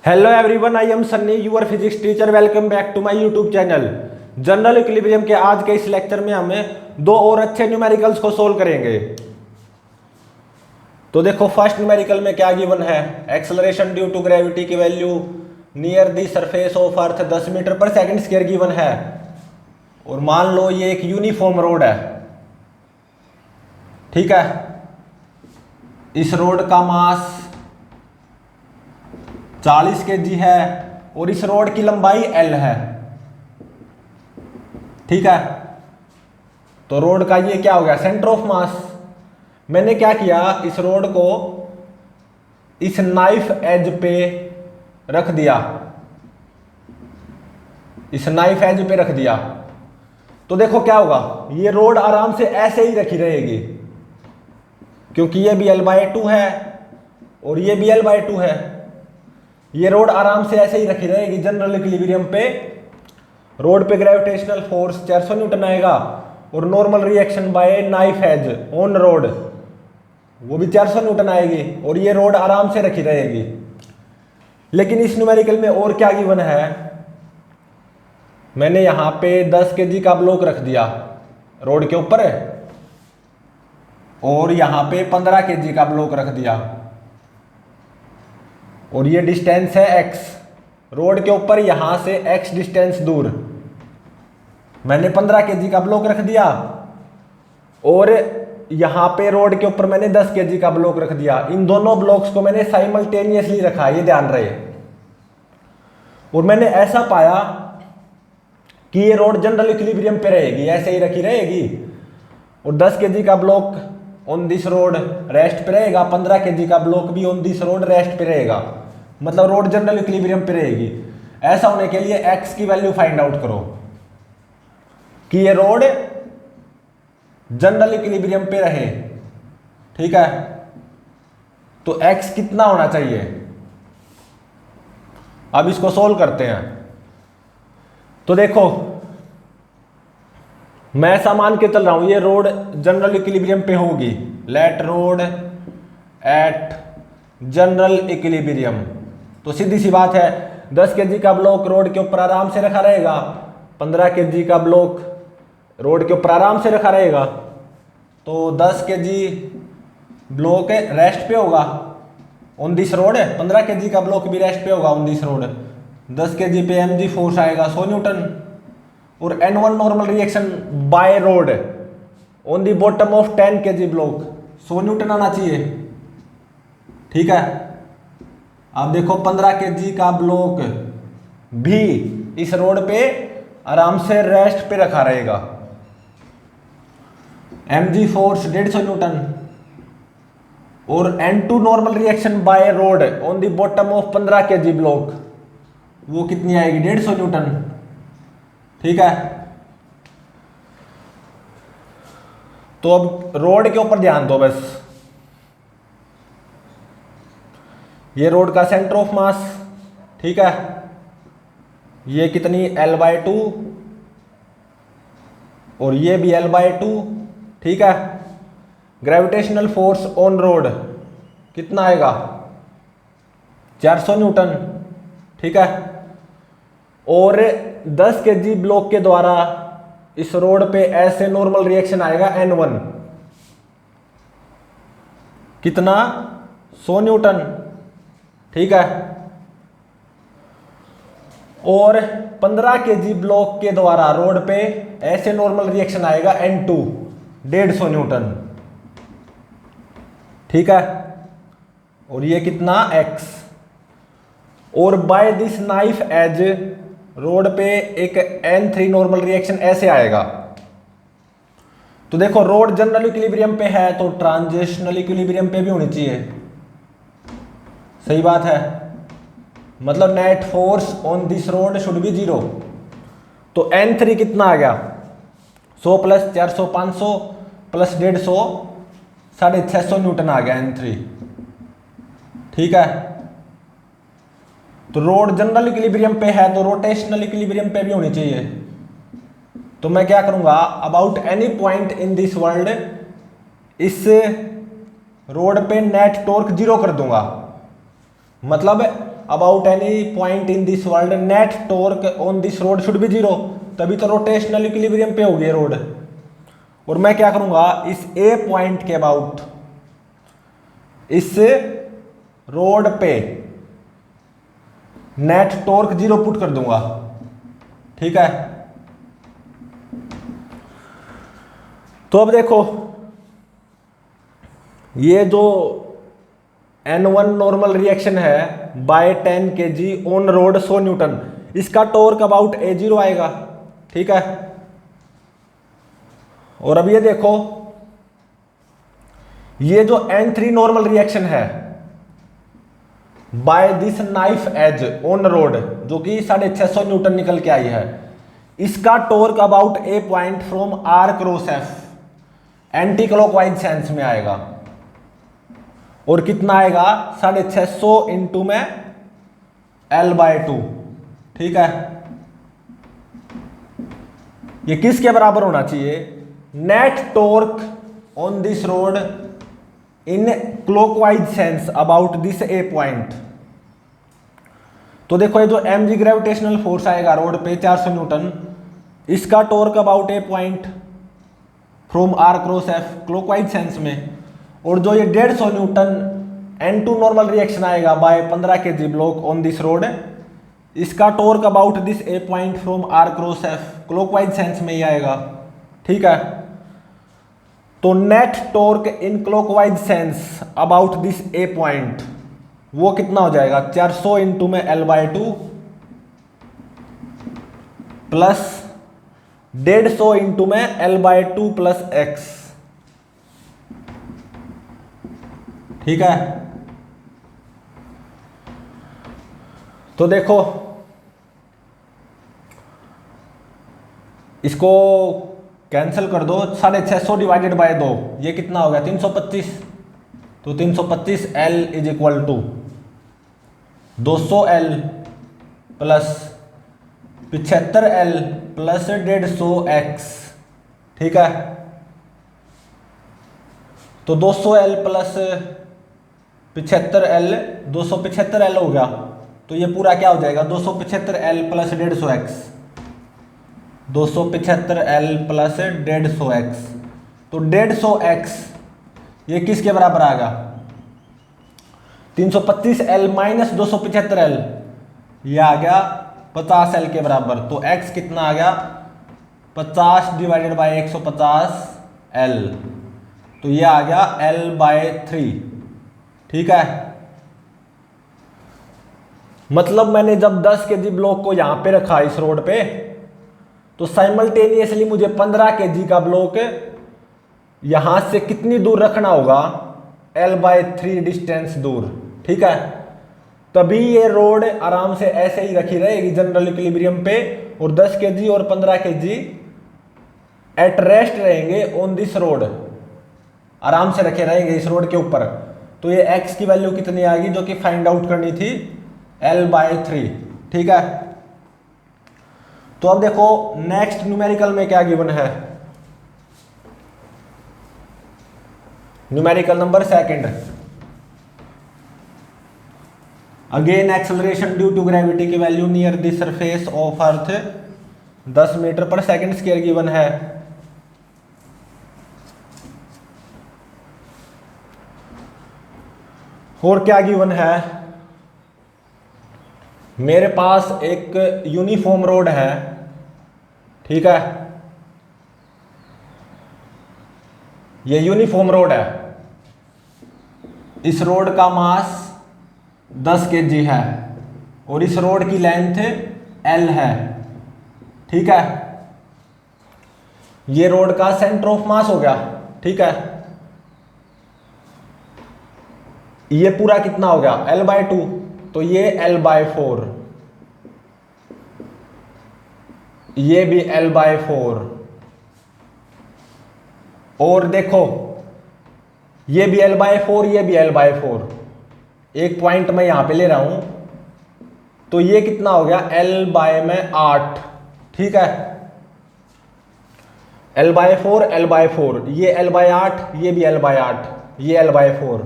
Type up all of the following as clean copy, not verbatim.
Hello everyone, I am Sunny your physics teacher. Welcome back to my YouTube channel. General equilibrium के आज के इस lecture में हमें दो और अच्छे न्यूमेरिकल्स को सोल्व करेंगे। तो देखो, फर्स्ट न्यूमेरिकल में क्या गिवन है। एक्सेलरेशन ड्यू टू ग्रेविटी की value near the surface of earth 10 metre पर सेकंड स्क्वायर गिवन है। और मान लो ये एक यूनिफॉर्म रोड है, ठीक है। इस रोड का मास 40 kg है और इस रोड की लंबाई L है, ठीक है। तो रोड का ये क्या हो गया, सेंटर ऑफ मास। मैंने क्या किया, इस रोड को इस नाइफ एज पे रख दिया, इस नाइफ एज पे रख दिया। तो देखो क्या होगा, ये रोड आराम से ऐसे ही रखी रहेगी, क्योंकि ये भी L/2 है और ये भी L/2 है। ये रोड आराम से ऐसे ही रखी रहेगी। जनरल इक्विलिब्रियम पे रोड पे ग्रेविटेशनल फोर्स 400 न्यूटन आएगा और normal reaction by knife edge on road वो भी 400 न्यूटन आएगी और ये रोड आराम से रखी रहेगी। लेकिन इस न्यूमेरिकल में और क्या गिवन है, मैंने यहां पे 10 kg का ब्लॉक रख दिया रोड के ऊपर और यहां पे 15 kg का ब्लॉक रख दिया और ये डिस्टेंस है x। रोड के ऊपर यहां से x डिस्टेंस दूर मैंने 15 kg का ब्लॉक रख दिया और यहां पे रोड के ऊपर मैंने 10 kg का ब्लॉक रख दिया। इन दोनों ब्लॉक्स को मैंने साइमल्टेनियसली रखा, ये ध्यान रहे। और मैंने ऐसा पाया कि ये रोड जनरल इक्विलिब्रियम पे रहेगी, ऐसे ही रखी रहेगी और 10 kg का block on this road rest पे रहेगा, 15 kg का ब्लॉक भी ऑन दिस रोड रेस्ट पे रहेगा। मतलब रोड जनरल इक्विलिब्रियम पे रहेगी। ऐसा होने के लिए x की वैल्यू फाइंड आउट करो कि ये रोड जनरल इक्विलिब्रियम पे रहे, ठीक है। तो x कितना होना चाहिए, अब इसको सोल्व करते हैं। तो देखो, मैं ऐसा मान के चल रहा हूं ये रोड जनरल इक्विलिब्रियम पे होगी। Let rod at general equilibrium. तो सीधी सी बात है, 10 kg का ब्लॉक रोड के ऊपर आराम से रखा रहेगा, 15 kg का ब्लॉक रोड के ऊपर आराम से रखा रहेगा। तो 10 kg ब्लॉक रेस्ट पे होगा ऑन दिस रोड, 15 kg का ब्लॉक भी रेस्ट पे होगा ऑन दिस रोड। 10 kg पे mg फोर्स आएगा 100 न्यूटन और N1 normal reaction by road on the bottom of 10 kg block 100 Newton आना चाहिए, ठीक है। अब देखो 15 kg का ब्लॉक भी इस रोड पे आराम से रेस्ट पे रखा रहेगा, mg फोर्स 150 न्यूटन और N2 normal reaction by road on the bottom of 15 kg block वो कितनी आएगी, 150 न्यूटन, ठीक है। तो अब रोड के ऊपर ध्यान दो बस। ये रोड का सेंटर ऑफ मास, ठीक है। ये कितनी L/2 और ये भी L/2, ठीक है। ग्रेविटेशनल फोर्स ऑन रोड कितना आएगा, 400 न्यूटन, ठीक है। और 10 kg ब्लॉक के द्वारा इस रोड पे ऐसे नॉर्मल रिएक्शन आएगा N1 कितना, 100 न्यूटन, ठीक है। और 15 kg ब्लॉक के द्वारा रोड पे ऐसे नॉर्मल रिएक्शन आएगा N2 150 न्यूटन, ठीक है। और ये कितना x। और by this knife edge rod पे एक N3 नॉर्मल रिएक्शन ऐसे आएगा। तो देखो, रोड जनरल इक्विलिब्रियम पे है तो ट्रांजिशनल इक्विलिब्रियम पे भी होनी चाहिए, सही बात है। मतलब net force on this road should be 0। तो N3 कितना आ गया, 100 प्लस 400 500 प्लस 150 650 न्यूटन आ गया N3, ठीक है। तो रोड जनरल इक्विलिब्रियम पे है तो रोटेशनल इक्विलिब्रियम पे भी होनी चाहिए। तो मैं क्या करूंगा, about any point in this world इस रोड पे नेट टॉर्क 0 कर दूंगा। मतलब about any point in this world net torque on this road should be zero, तभी तो रोटेशनल इक्विलिब्रियम पे होगी रोड। और मैं क्या करूंगा, इस ए पॉइंट के अबाउट इस रोड पे नेट टॉर्क जीरो पुट कर दूंगा, ठीक है। तो अब देखो ये जो N1 नॉर्मल रिएक्शन है by 10 kg on rod 100 newton, इसका टॉर्क अबाउट A0 आएगा, ठीक है। और अब ये देखो ये जो N3 नॉर्मल रिएक्शन है by this knife edge on rod, जो कि 650 न्यूटन निकल के आई है, इसका torque about A point from are cross F anti clockwise sense में आएगा। और कितना आएगा, 650 इंटू में L/2, ठीक है। ये किसके बराबर होना चाहिए, net torque on this rod in clockwise sense about this A point. तो देखो ये जो mg ग्रेविटेशनल फोर्स आएगा रोड पे 400 न्यूटन, इसका torque about A point from are cross F clockwise sense में। और जो ये 150 न्यूटन N2 नॉर्मल रिएक्शन आएगा by 15 kg block on this rod, इसका torque about this A point from are cross F clockwise sense में ही आएगा, ठीक है। तो net torque in clockwise sense about this A point वो कितना हो जाएगा, 400 इंटू में L/2 प्लस 150 इंटू में L/2 प्लस x, ठीक है। तो देखो इसको कैंसिल कर दो, 650 डिवाइडेड बाय 2 ये कितना हो गया 325। तो 325 L is equal to 200 L plus 75 L plus 150 x, ठीक है। तो 200 L प्लस 75 L 275 L हो गया। तो ये पूरा क्या हो जाएगा 275 L plus 150 x, 275 L plus 150 x। तो 150 x ये किसके बराबर आ गया 325 L माइनस 275 L, ये आ गया 50 L के बराबर। तो x कितना आ गया 50 डिवाइडेड बाय 150 L, तो ये आ गया L/3, ठीक है। मतलब मैंने जब 10 kg ब्लॉक को यहां पे रखा इस रोड पे, तो साइमल्टेनियसली मुझे 15 kg का ब्लॉक यहां से कितनी दूर रखना होगा, L/3 डिस्टेंस दूर, ठीक है। तभी ये रोड आराम से ऐसे ही रखी रहेगी जनरल इक्विलिब्रियम पे, और 10 kg और 15 kg एट रेस्ट रहेंगे ऑन दिस रोड, आराम से रखे रहेंगे इस रोड के ऊपर। तो ये x की वैल्यू कितनी आ गई जो कि फाइंड आउट करनी थी, L/3, ठीक है। तो अब देखो नेक्स्ट न्यूमेरिकल में क्या गिवन है, numerical number second. Again acceleration due to gravity की value near the surface of earth 10 metre पर सेकंड स्क्वायर गिवन है। और क्या गिवन है, मेरे पास एक यूनिफॉर्म रोड है, ठीक है। ये यूनिफॉर्म रोड है, इस रोड का मास 10 kg है और इस रोड की लेंथ L है, ठीक है। ये रोड का सेंटर ऑफ मास हो गया, ठीक है। ये पूरा कितना हो गया L/2, तो ये L/4, ये भी L/4, और देखो ये भी L/4, ये भी L/4। एक पॉइंट मैं यहां पे ले रहा हूं, तो ये कितना हो गया L/8, ठीक है। L/4 L/4, ये L/8, ये भी L/8, ये L/4,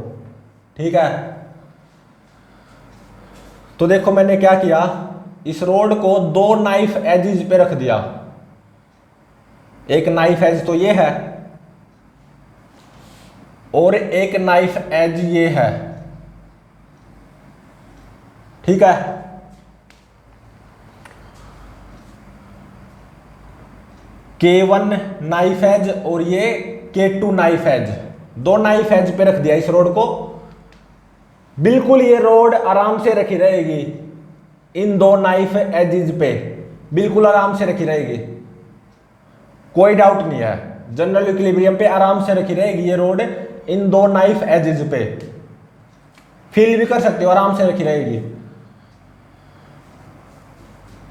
ठीक है। तो देखो मैंने क्या किया, इस रोड को दो नाइफ एजेस पे रख दिया। एक नाइफ एज तो ये है और एक नाइफ एज ये है, ठीक है। K1 नाइफ एज और ये K2 नाइफ एज, दो नाइफ एज पे रख दिया इस रोड को। बिल्कुल ये रोड आराम से रखी रहेगी इन दो नाइफ एजेस पे, बिल्कुल आराम से रखी रहेगी, कोई डाउट नहीं है। जनरल इक्विलिब्रियम पे आराम से रखी रहेगी ये रोड इन दो नाइफ एजेस पे, फील भी कर सकते हो, आराम से रखी रहेगी।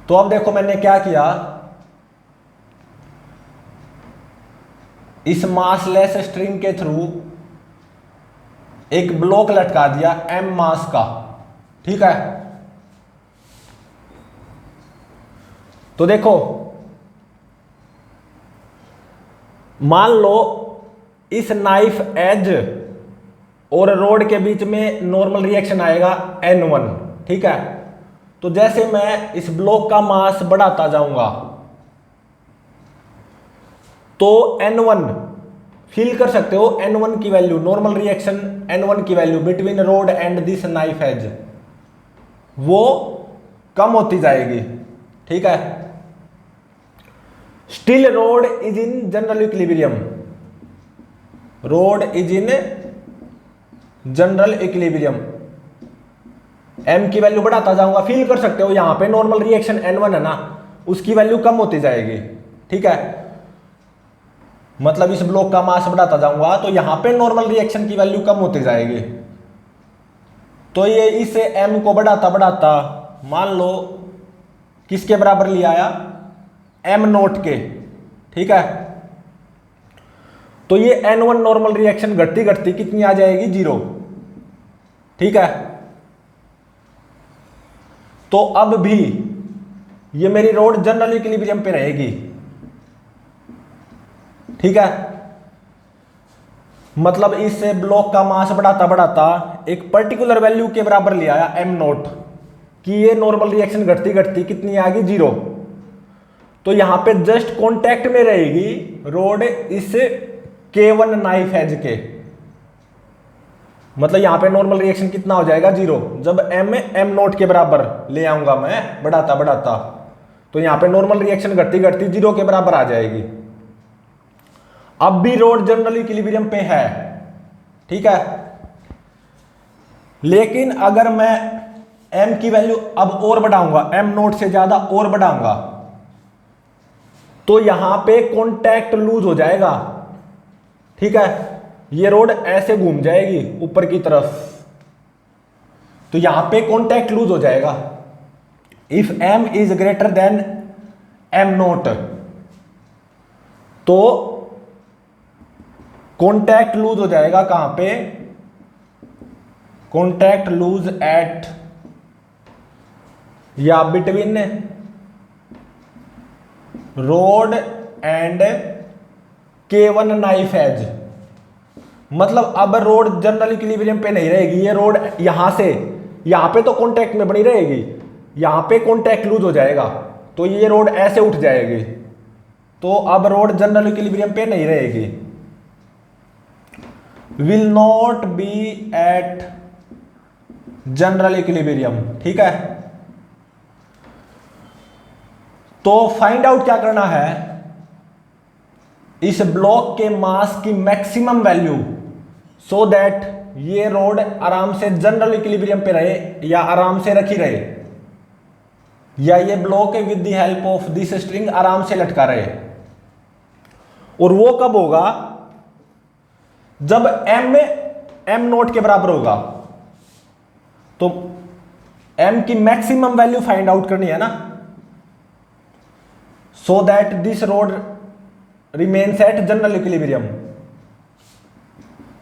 तो अब देखो मैंने क्या किया, इस मासलेस स्ट्रिंग के थ्रू एक ब्लॉक लटका दिया m मास का, ठीक है। तो देखो मान लो इस नाइफ एज और रोड के बीच में नॉर्मल रिएक्शन आएगा N1, ठीक है। तो जैसे मैं इस ब्लॉक का मास बढ़ाता जाऊंगा तो N1 फील कर सकते हो, N1 की वैल्यू, नॉर्मल रिएक्शन N1 की value between road and this knife as वो कम होती जाएगी, ठीक है। Still road is in general equilibrium, road is in general equilibrium. m की वैल्यू बढ़ाता जाऊंगा, फील कर सकते हो यहां पे नॉर्मल रिएक्शन N1 है ना, उसकी वैल्यू कम होती जाएगी, ठीक है। मतलब इस ब्लॉक का मास बढ़ाता जाऊंगा तो यहां पे नॉर्मल रिएक्शन की वैल्यू कम होती जाएगी। तो ये इस m को बढ़ाता बढ़ाता मान लो किसके बराबर ले आया, m नोट के, ठीक है। तो ये N1 नॉर्मल रिएक्शन घटती घटती कितनी आ जाएगी, 0, ठीक है। तो अब भी ये मेरी रोड जनरल इक्विलिब्रियम पे रहेगी, ठीक है। मतलब इस ब्लॉक का मास बढ़ाता बढ़ाता एक पर्टिकुलर वैल्यू के बराबर ले आया m नोट कि ये नॉर्मल रिएक्शन घटती घटती कितनी आ गई, 0। तो यहां पे जस्ट कांटेक्ट में रहेगी रोड इस K1 नाइफ एज के, मतलब यहां पे नॉर्मल रिएक्शन कितना हो जाएगा, 0। जब m नोट के बराबर ले आऊंगा मैं बढ़ाता बढ़ाता तो यहां पे नॉर्मल रिएक्शन घटती घटती 0 के बराबर आ जाएगी। अब भी रोड जनरल इक्विलिब्रियम पे है, ठीक है। लेकिन अगर मैं m की वैल्यू अब और बढ़ाऊंगा, m नोट से ज्यादा और बढ़ाऊंगा तो यहां पे कांटेक्ट लूज हो जाएगा, ठीक है। ये रोड ऐसे घूम जाएगी ऊपर की तरफ, तो यहां पे कांटेक्ट लूज हो जाएगा। If m is greater than m note तो कॉन्टैक्ट लूज हो जाएगा कहां पे, कॉन्टैक्ट लूज एट या between road and K1 knife edge. मतलब अब रोड जनरल इक्विलिब्रियम पे नहीं रहेगी, ये रोड यहां से यहां पे तो कॉन्टैक्ट में बनी रहेगी, यहां पे कॉन्टैक्ट लूज हो जाएगा तो ये रोड ऐसे उठ जाएगी। तो अब रोड जनरल इक्विलिब्रियम पे नहीं रहेगी, will not be at general equilibrium, ठीक है। तो फाइंड आउट क्या करना है, इस ब्लॉक के मास की मैक्सिमम वैल्यू, सो दैट ये रोड आराम से जनरल इक्विलिब्रियम पे रहे या आराम से रखी रहे, या ये block with the help of this string आराम से लटका रहे। और वो कब होगा, जब m नोट के बराबर होगा। तो m की मैक्सिमम वैल्यू फाइंड आउट करनी है ना, so that this road remains at general equilibrium.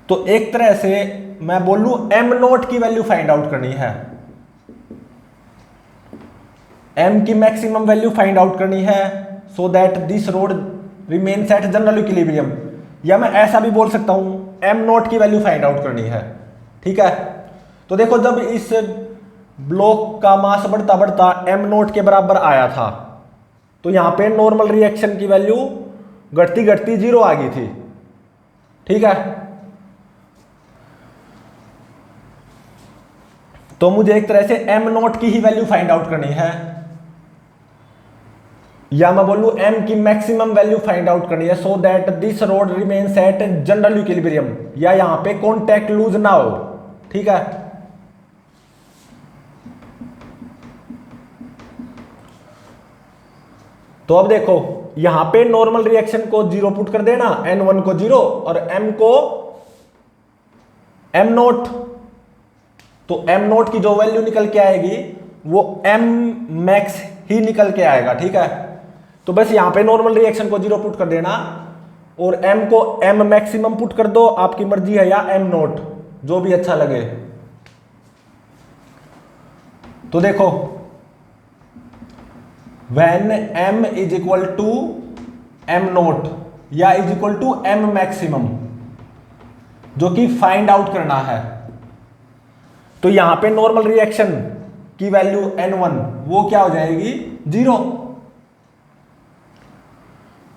तो एक तरह से मैं बोलूं m नोट की वैल्यू फाइंड आउट करनी है, m की मैक्सिमम वैल्यू फाइंड आउट करनी है so that this road remains at general equilibrium. या मैं ऐसा भी बोल सकता हूं m नोट की वैल्यू फाइंड आउट करनी है, ठीक है। तो देखो जब इस ब्लॉक का मास बढ़ता बढ़ता m नोट के बराबर आया था, तो यहां पे नॉर्मल रिएक्शन की वैल्यू घटती घटती 0 आ गई थी। ठीक है, तो मुझे एक तरह से m नोट की ही वैल्यू फाइंड आउट करनी है, या मैं बोलूं m की मैक्सिमम वैल्यू फाइंड आउट करनी है, so that this road remains at general equilibrium, या यहां पे कॉन्टैक्ट लूज ना हो। ठीक है, तो अब देखो यहां पे नॉर्मल रिएक्शन को 0 पुट कर देना, n1 को 0 और m को m नोट, तो m नोट की जो वैल्यू निकल के आएगी वो m मैक्स ही निकल के आएगा। ठीक है, तो बस यहां पे नॉर्मल रिएक्शन को 0 पुट कर देना और m को m मैक्सिमम पुट कर दो, आपकी मर्जी है, या m नोट, जो भी अच्छा लगे। तो देखो when m is equal to m naught या is equal to m maximum, जो कि फाइंड आउट करना है, तो यहां पे नॉर्मल रिएक्शन की वैल्यू n1 वो क्या हो जाएगी 0।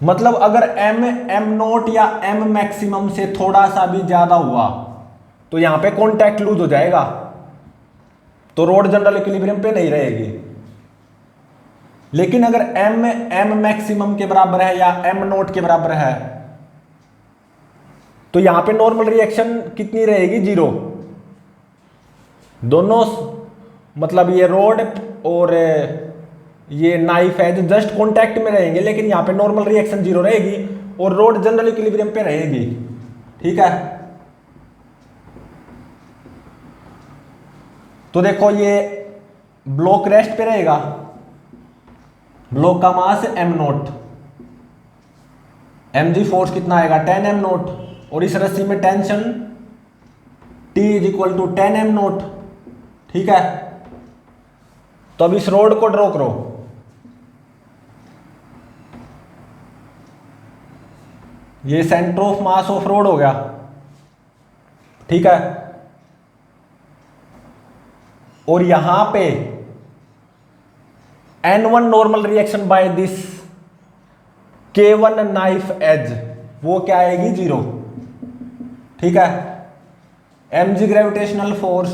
मतलब अगर m नोट या m मैक्सिमम से थोड़ा सा भी ज्यादा हुआ तो यहां पे कॉन्टैक्ट लूज हो जाएगा, तो रोड जनरल इक्विलिब्रियम पे नहीं रहेगी। लेकिन अगर m मैक्सिमम के बराबर है या m नोट के बराबर है तो यहां पे नॉर्मल रिएक्शन कितनी रहेगी 0। दोनों मतलब ये रोड और ये नाइफ है जो जस्ट कांटेक्ट में रहेंगे, लेकिन यहां पे नॉर्मल रिएक्शन 0 रहेगी और रोड जनरल इक्विलिब्रियम पे रहेगी। ठीक है, तो देखो ये ब्लॉक रेस्ट पे रहेगा, ब्लॉक का mass m naught, mg force कितना आएगा 10m नोट, और इस रस्सी में tension T is equal to 10m naught. ठीक है, तो अब इस रोड को ड्रॉ करो, ये centre of mass of road हो गया। ठीक है, और यहां पे N1 normal reaction by this K1 knife edge वो क्या आएगी 0। ठीक है, mg gravitational force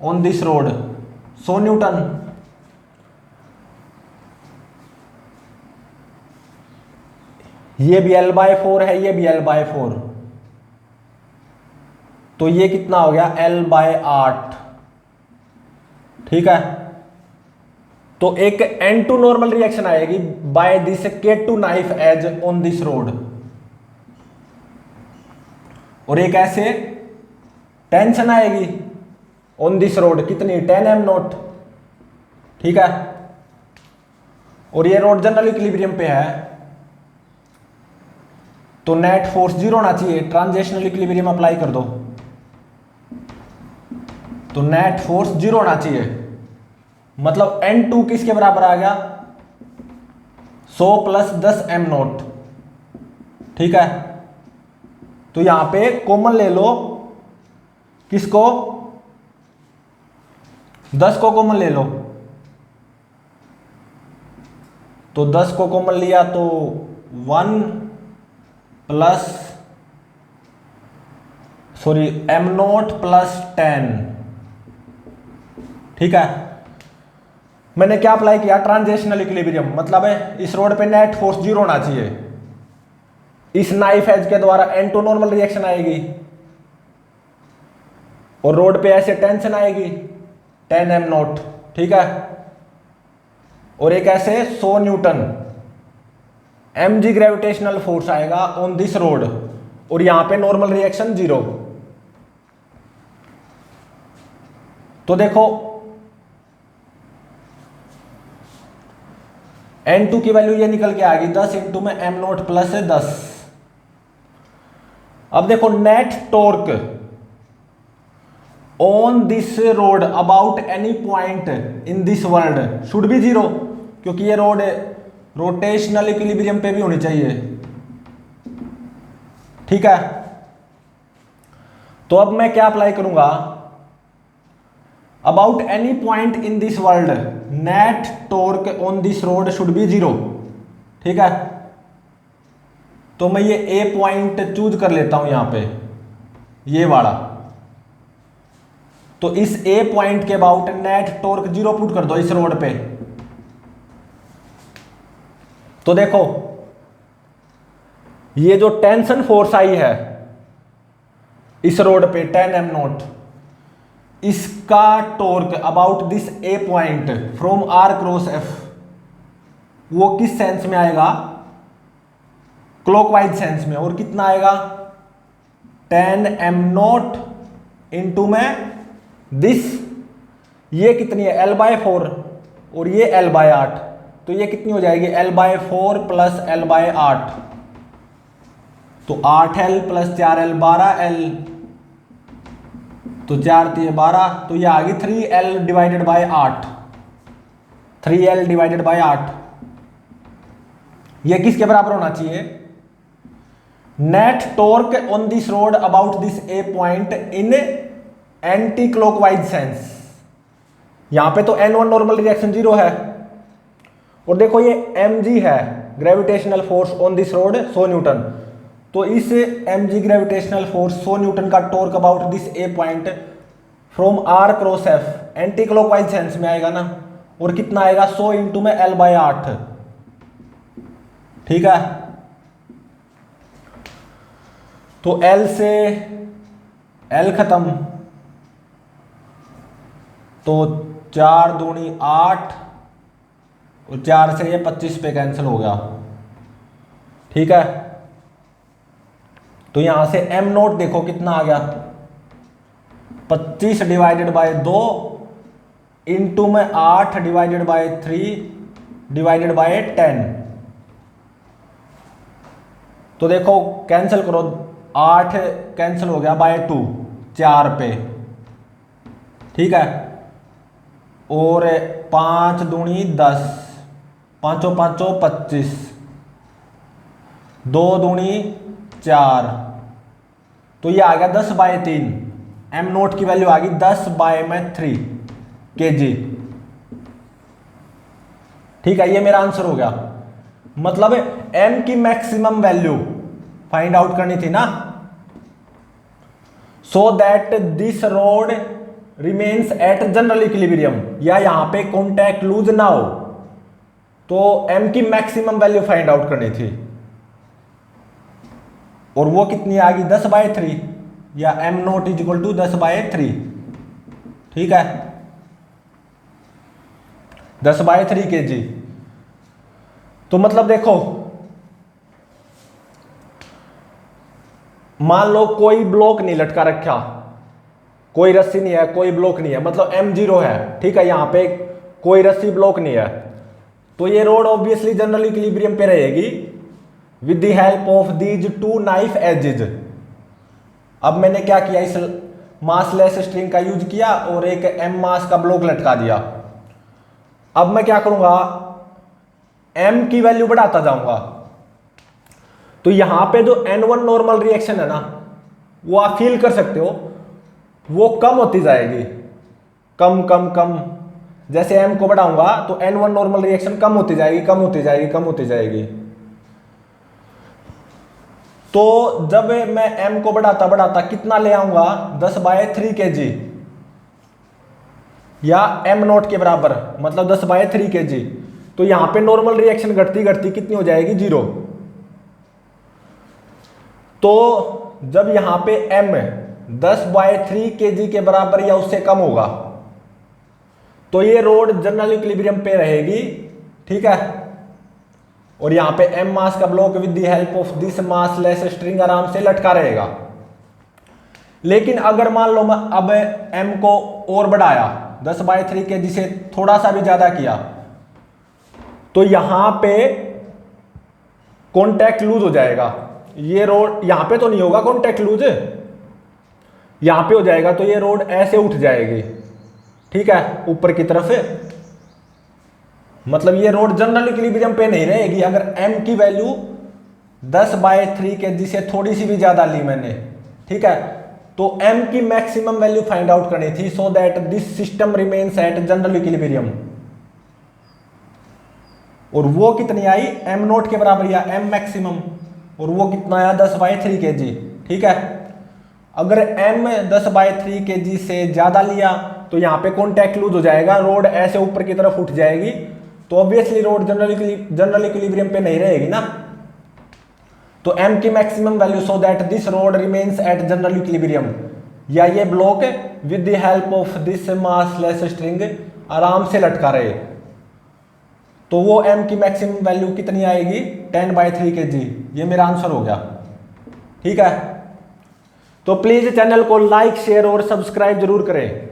on this road 100 Newton. ये भी L/4 है, ये भी L/4, तो ये कितना हो गया L/8। ठीक है, तो एक N2 नॉर्मल रिएक्शन आएगी by this K2 knife edge on this rod, और एक ऐसे टेंशन आएगी ऑन दिस रोड कितनी 10m नोट। ठीक है, और ये रोड जनरल इक्विलिब्रियम पे है, तो नेट फोर्स 0 होना चाहिए, ट्रांजिशनल इक्विलिब्रियम अप्लाई कर दो, तो नेट फोर्स 0 होना चाहिए। मतलब N2 किसके बराबर आ गया 100 प्लस 10m नोट। ठीक है, तो यहां पे कॉमन ले लो, किसको 10 को कॉमन ले लो, तो 10 को कॉमन लिया तो 1 प्लस m नोट प्लस 10। ठीक है, मैंने क्या अप्लाई किया ट्रांजिशनल इक्विलिब्रियम, मतलब है इस रोड पे नेट फोर्स 0 होना चाहिए, इस नाइफ एज के द्वारा N2 नॉर्मल रिएक्शन आएगी और रोड पे ऐसे टेंशन आएगी 10m नोट। ठीक है, और एक ऐसे 100 न्यूटन mg ग्रेविटेशनल फोर्स आएगा ऑन दिस रोड, और यहां पे नॉर्मल रिएक्शन 0। तो देखो N2 की वैल्यू ये निकल के आ गई 10 इंटू में m नोट प्लस 10। अब देखो net torque on this road about any point in this world should be 0, क्योंकि ये रोड रोटेशनल इक्विलिब्रियम पे भी होनी चाहिए। ठीक है, तो अब मैं क्या अप्लाई करूंगा, about any point in this world net torque on this road should be 0। ठीक है, तो मैं ये ए पॉइंट चूज कर लेता हूं यहां पे, ये वाला। तो इस ए पॉइंट के अबाउट नेट टॉर्क 0 पुट कर दो इस रोड पे। तो देखो ये जो टेंशन फोर्स आई है इस रोड पे 10 m नॉट, इसका torque about this A point from are cross F, वो किस सेंस में आएगा, क्लॉकवाइज सेंस में। और कितना आएगा 10 m नॉट इंटू में दिस, ये कितनी है L/4 और ये L/8, तो ये कितनी हो जाएगी L/4 प्लस L/8, तो 8L प्लस 4L 12L, तो 4 3 12, तो ये आ गई 3L divided by 8, 3L divided by 8। ये किसके बराबर होना चाहिए, net torque on this road about this A point in anti clockwise sense. यहां पे तो N1 नॉर्मल रिएक्शन 0 है, और देखो ये mg है gravitational force on this road 100 Newton, तो इस mg ग्रेविटेशनल फोर्स 100 न्यूटन का torque about this A point from r cross f anti clockwise sense में आएगा ना, और कितना आएगा 100 इंटू में L/8। ठीक है, तो L से L खत्म, तो 4 दूनी 8 और 4 से ये 25 पे कैंसिल हो गया। ठीक है, तो यहां से m नोट देखो कितना आ गया 25 डिवाइडेड बाय 2 इंटू में 8 डिवाइडेड बाय 3 डिवाइडेड बाय 10। तो देखो कैंसिल करो, 8 कैंसिल हो गया बाय 2 4 पे। ठीक है, और 5 दूनी 10, 5 5 25, 2 दूनी 4, तो ये आ गया 10/3। m नोट की वैल्यू आ गई 10/3 kg। ठीक है, ये मेरा आंसर हो गया। मतलब m की मैक्सिमम वैल्यू फाइंड आउट करनी थी ना, so that this road remains at general equilibrium, या यहां पे कॉन्टैक्ट लूज ना हो, तो m की मैक्सिमम वैल्यू फाइंड आउट करनी थी, और वो कितनी आ गई 10/3, या m naught is equal to 10/3। ठीक है, 10/3 kg। तो मतलब देखो, मान लो कोई ब्लॉक नहीं लटका रखा, कोई रस्सी नहीं है, कोई ब्लॉक नहीं है, मतलब m0 है। ठीक है, यहां पे कोई रस्सी ब्लॉक नहीं है, तो ये रोड ऑब्वियसली जनरल इक्विलिब्रियम पे रहेगी with the help of these 2 knife edges. अब मैंने क्या किया, इस मासलेस स्ट्रिंग का यूज किया और एक m मास का ब्लॉक लटका दिया। अब मैं क्या करूंगा, m की वैल्यू बढ़ाता जाऊंगा, तो यहां पे जो N1 नॉर्मल रिएक्शन है ना, वो आप फील कर सकते हो, वो कम होती जाएगी, कम कम कम। जैसे m को बढ़ाऊंगा तो N1 नॉर्मल रिएक्शन कम होती जाएगी, कम होती जाएगी, कम होती जाएगी। तो जब मैं m को बढ़ाता बढ़ाता कितना ले आऊंगा 10/3 kg, या m नोट के बराबर, मतलब 10/3 kg, तो यहां पे नॉर्मल रिएक्शन घटती घटती कितनी हो जाएगी 0। तो जब यहां पे m 10/3 kg के बराबर या उससे कम होगा, तो ये रोड जनरल इक्विलिब्रियम पे रहेगी। ठीक है, और यहां पे m मास का block with the help of this massless string आराम से लटका रहेगा। लेकिन अगर मान लो मैं अब m को और बढ़ाया 10/3 kg से थोड़ा सा भी ज्यादा किया, तो यहां पे कॉन्टैक्ट लूज हो जाएगा। ये रोड यहां पे तो नहीं होगा कॉन्टैक्ट लूज, यहां पे हो जाएगा, तो ये रोड ऐसे उठ जाएगी। ठीक है, ऊपर की तरफ, मतलब ये रोड जनरल इक्विलिब्रियम पे नहीं रहेगी। अगर m की वैल्यू 10/3 kg से थोड़ी सी भी ज्यादा ली मैंने, ठीक है, तो m की मैक्सिमम वैल्यू फाइंड आउट करनी थी so that this system remains at general equilibrium. और वो कितनी आई, m नोट के बराबर या m मैक्सिमम, और वो कितना आया 10/3 kg। ठीक है, अगर m 10/3 kg से ज्यादा लिया तो यहाँ पे कॉन्टैक्ट लूज हो जाएगा, रोड ऐसे ऊपर की तरफ उठ जाएगी, तो ऑब्वियसली रोड जनरल इक्विलिब्रियम पे नहीं रहेगी ना। तो m की maximum value so that this road remains at general equilibrium, या ये block with the help of this massless string आराम से लटका रहे, तो वो m की मैक्सिमम वैल्यू कितनी आएगी 10/3 kg। ये मेरा आंसर हो गया। ठीक है, तो प्लीज चैनल को लाइक शेयर और सब्सक्राइब जरूर करें।